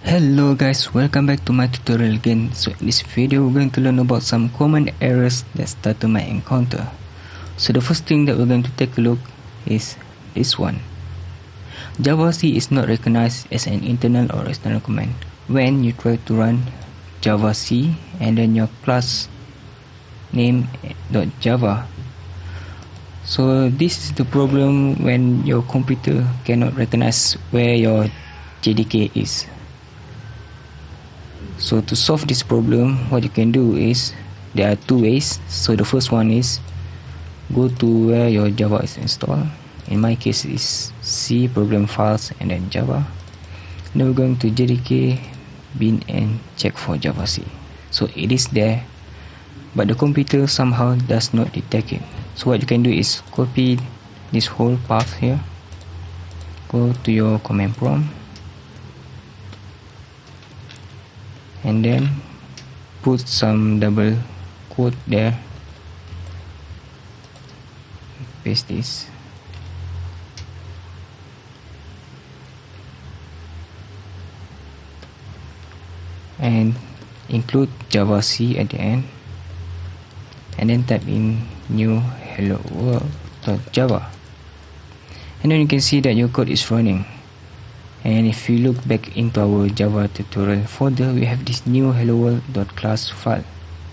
Hello guys, welcome back to my tutorial again. So in this video we're going to learn about some common errors that Starter might encounter. So the first thing that we're going to take a look is this one. Javac is not recognized as an internal or external command when you try to run javac and then your class name .java. So this is the problem when your computer cannot recognize where your JDK is. So to solve this problem, what you can do is, there are two ways. So the first one is, go to where your Java is installed. In my case is C program files and then Java. Now we're going to JDK bin and check for javac. So it is there, but the computer somehow does not detect it. So what you can do is copy this whole path here, go to your command prompt, and then put some double quote there, paste this, and include javac at the end, and then type in new hello world.java, and then you can see that your code is running. And if you look back into our Java tutorial folder, we have this new hello world.class file,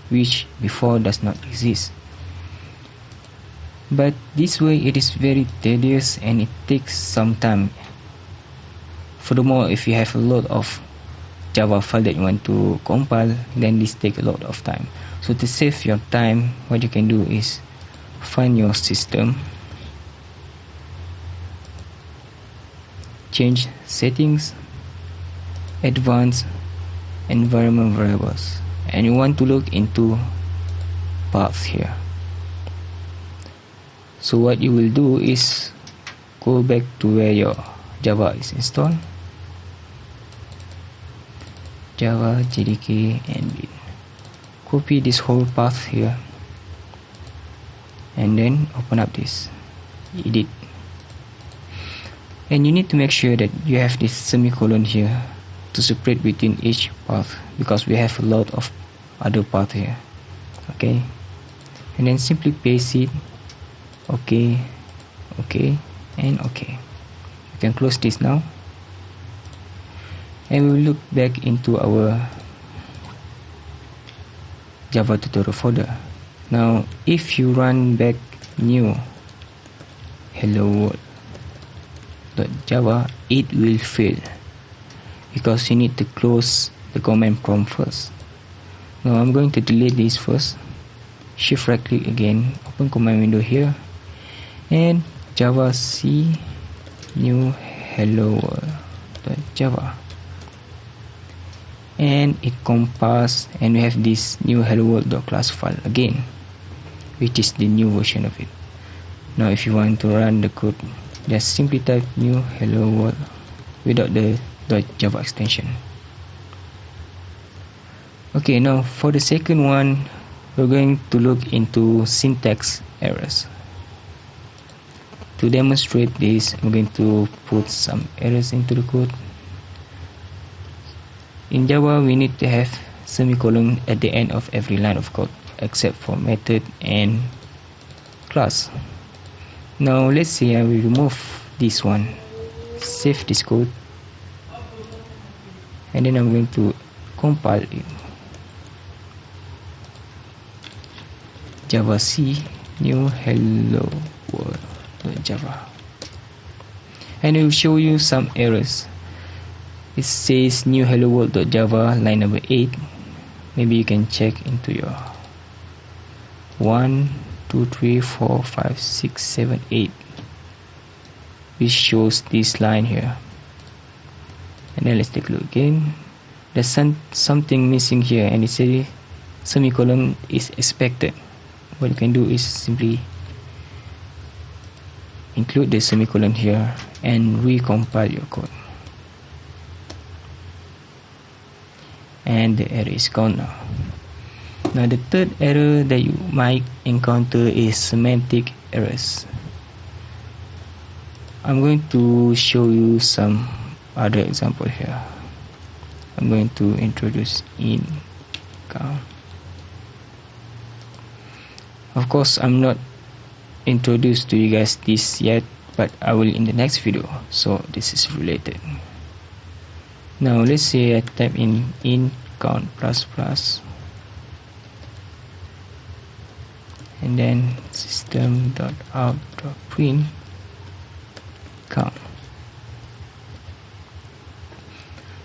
which before does not exist. But this way it is very tedious and it takes some time. Furthermore, if you have a lot of Java file that you want to compile, then this takes a lot of time. So to save your time, what you can do is find your system, change settings, advanced environment variables, and you want to look into paths here. So what you will do is go back to where your Java is installed, Java JDK and bin, copy this whole path here, and then open up this edit. And you need to make sure that you have this semicolon here to separate between each path, because we have a lot of other paths here. Okay, and then simply paste it. Okay, and okay. You can close this now, and we will look back into our Java tutorial folder. Now if you run back new hello world.java, it will fail because you need to close the command prompt first. Now I'm going to delete this first. Shift right click again, open command window here, and javac new hello world.java, and it compiles, and we have this new hello world.class file again, which is the new version of it. Now if you want to run the code, just simply type new hello world without the .java extension. Okay, now for the second one, we're going to look into syntax errors. To demonstrate this, I'm going to put some errors into the code. In Java, we need to have semicolon at the end of every line of code, except for method and class. Now let's say I will remove this one, save this code, and then I'm going to compile it. Javac new hello world.java, and it will show you some errors. It says new hello world.java line number 8. Maybe you can check into your 1, 2, 3, 4, 5, 6, 7, 8, which shows this line here. And then let's take a look again. There's something missing here, and it says semicolon is expected. What you can do is simply include the semicolon here and recompile your code, and the error is gone now. Now the third error that you might encounter is semantic errors. I'm going to show you some other example here. I'm going to introduce in count. Of course, I'm not introduced to you guys this yet, but I will in the next video, so this is related. Now let's say I type in count plus plus, and then system.out.print count.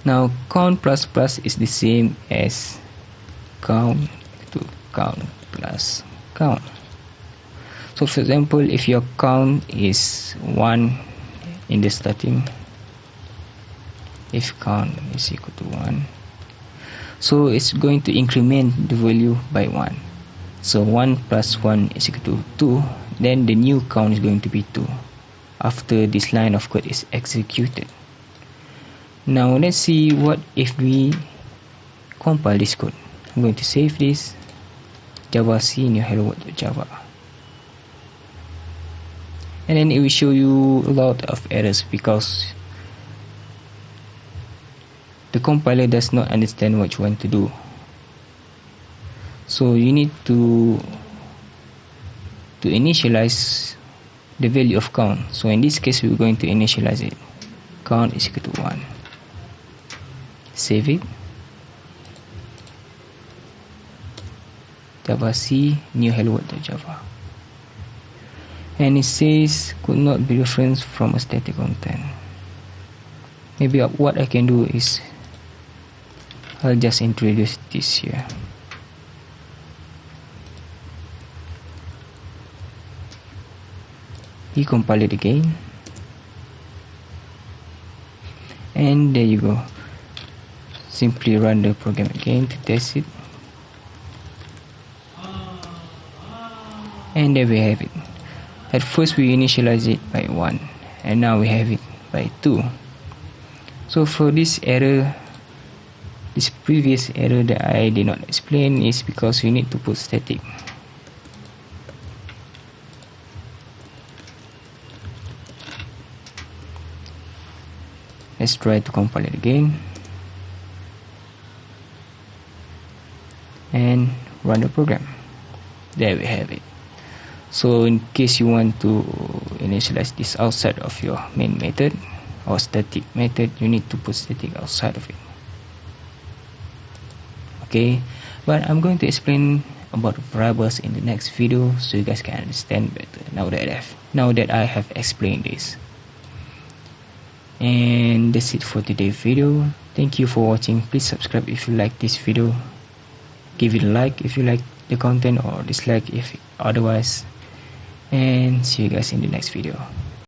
Now count plus plus is the same as count to count plus count. So for example, if your count is 1 in the starting, if count is equal to 1, so it's going to increment the value by 1. So 1 plus 1 is equal to 2, then the new count is going to be 2 after this line of code is executed. Now let's see what if we compile this code. I'm going to save this, Java C new hello world Java, and then it will show you a lot of errors because the compiler does not understand what you want to do. So you need to initialize the value of count. So in this case, we're going to initialize it. Count is equal to 1. Save it. Java C new hello world Java. And it says could not be referenced from a static content. Maybe what I can do is I'll just introduce this here. Recompile it again, and there you go. Simply run the program again to test it, and there we have it. At first we initialize it by 1, and now we have it by 2. So for this error, this previous error that I did not explain is because we need to put static. Let's try to compile it again and run the program. There we have it. So in case you want to initialize this outside of your main method or static method, you need to put static outside of it. Okay, but I'm going to explain about variables in the next video so you guys can understand better now that I have explained this. And that's it for today's video. Thank you for watching. Please subscribe if you like this video, give it a like if you like the content, or dislike if otherwise, and see you guys in the next video.